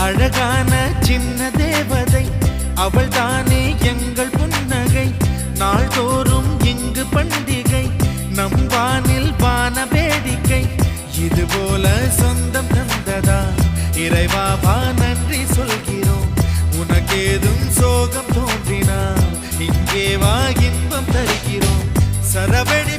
அழகான சின்ன தேவதை அவள் தானே எங்கள் புன்னகை. நாள்தோறும் இங்கு பண்டிகை, நம் வானில் வான வேடிக்கை. இதுபோல சொந்தம் தந்ததா இறைவாவா நன்றி சொல்கிறோம். உனக்கேதும் சோகம் தோன்றினா இங்கே வா இன்பம் தருகிறோம். சரவெடி